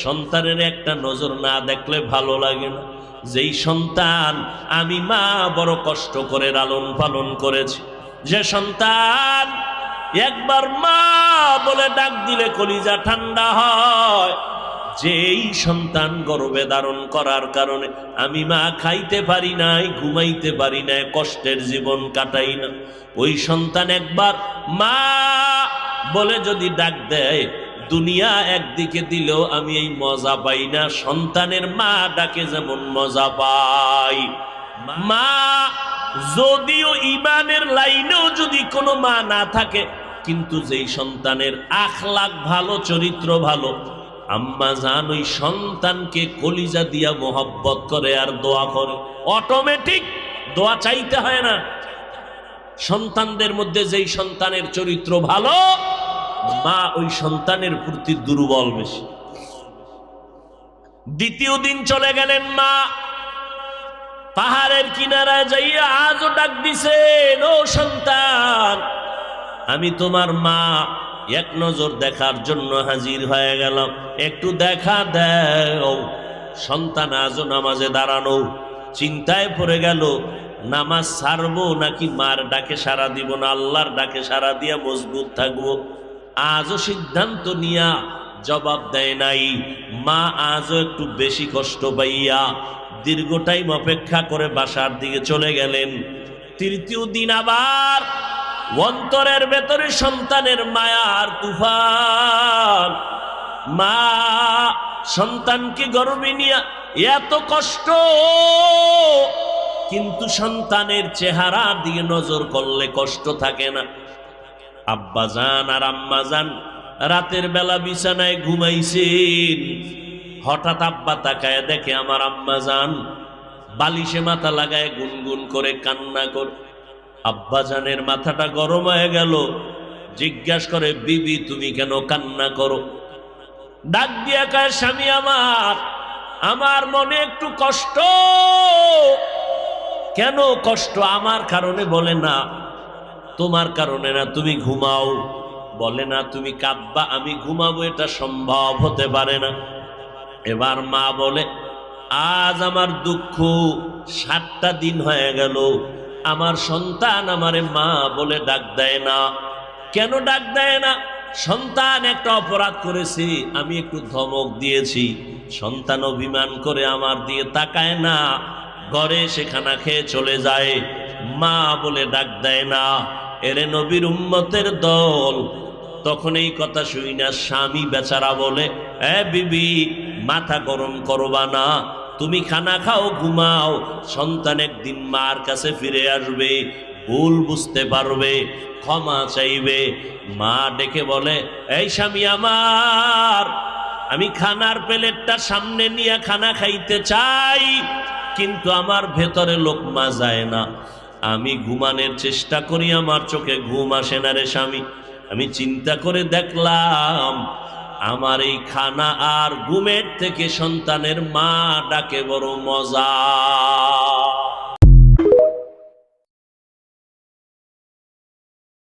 সন্তানের একটা নজর না দেখলে ভালো লাগে না। যেই সন্তান আমি মা বড় কষ্ট করে লালন পালন করেছি, যে সন্তান একবার মা বলে ডাক দিলে কলিজা ঠান্ডা হয়, যেই সন্তান গর্ভে ধারণ করার কারণে আমি মা খাইতে পারি নাই, ঘুমাইতে পারি নাই, কষ্টের জীবন কাটাই না, ওই সন্তান একবার মা বলে যদি ডাক দেয়, দুনিয়া একদিকে দিলেও আমি এই মজা পাই না, সন্তানের মা ডাকে যেমন মজা পাই। মা যদিও ইমানের লাইনেও যদি কোনো মা না থাকে, কিন্তু যেই সন্তানের আখলাক ভালো, চরিত্র ভালো, আম্মা জান ওই সন্তানকে কলিজা দিয়া মোহব্বত করে আর দোয়া করে। অটোমেটিক দোয়া চাইতে হয় না। সন্তানদের মধ্যে যেই সন্তানের চরিত্র ভালো, মা ওই সন্তানের প্রতি দুর্বল বেশি। দ্বিতীয় দিন চলে গেলেন মা, পাহাড়ের কিনারায় যাইয়া আজও ডাক দিছেন, ও সন্তান, আমি তোমার মা, এক নজর দেখার জন্য হাজির হয়ে গেলাম, একটু দেখা দাও। সন্তান আজও নামাজে দাঁড়ানো, চিন্তায় পড়ে গেল, নামাজ ছাড়বো নাকি মার ডাকে সাড়া দিব না আল্লাহর ডাকে সাড়া দিয়া মজবুত থাকবো। আজও সিদ্ধান্ত নিয়া জবাব দেয় নাই। মা আজও একটু বেশি কষ্ট পাইয়া দীর্ঘ টাইম অপেক্ষা করে বাসার দিকে চলে গেলেন। তৃতীয় দিন আবার অন্তরের ভেতরে সন্তানের মায়ার তুফান। মা সন্তানকে গর্ভে নিয়া এত কষ্ট, কিন্তু সন্তানের চেহারা দিয়ে নজর করলে কষ্ট থাকে না। আব্বাজান আর আম্মাজান রাতের বেলা বিছানায় ঘুমাইছেন, হঠাৎ আব্বা তাকায় দেখে আমার আম্মাজান বালিশে মাথা লাগায় গুনগুন করে কান্না করে। আব্বাজানের মাথাটা গরম হয়ে গেল, জিজ্ঞাসা করে, বিবি তুমি কেন কান্না করো? ডাক দিয়া কয়, স্বামী আমার, আমার মনে একটু কষ্ট। কেন কষ্ট? আমার কারণে? বলে না তোমার কারণে না, তুমি ঘুমাও। বলে না তুমি কাঁদবা আমি ঘুমাবো, এটা সম্ভব হতে পারে না। এবার মা বলে, আজ আমার দুঃখ 7টা দিন হয়ে গেল, আমার সন্তান আমারে মা বলে ডাক দেয় না। কেন ডাক দেয় না? সন্তান একটা অপরাধ করেছে, আমি একটু ধমক দিয়েছি, সন্তান অভিমান করে আমার দিয়ে তাকায় না, ঘরে এসে খানা খেয়ে চলে যায়, মা বলে ডাক দেয় না। এরে নবীর উম্মতের দল। তখন এই কথা শুই না স্বামী বেচারা বলে, এ বিবি মাথা গরম করবা না, তুমি খানা খাও, ঘুমাও, সন্তান একদিন মার কাছে ফিরে আসবে, ভুল বুঝতে পারবে, ক্ষমা চাইবে। মা ডেকে বলে, এই স্বামী আমার, আমি খানার প্লেটটা সামনে নিয়ে খানা খাইতে চাই, কিন্তু আমার ভেতরে লোকমা যায় না, আমি ঘুমানোর চেষ্টা করি, আমার চোখে ঘুম আসে না রে স্বামী। আমি চিন্তা করে দেখলাম আমার এই খানা আর ঘুমের থেকে সন্তানের মা ডাকে বড় মজা।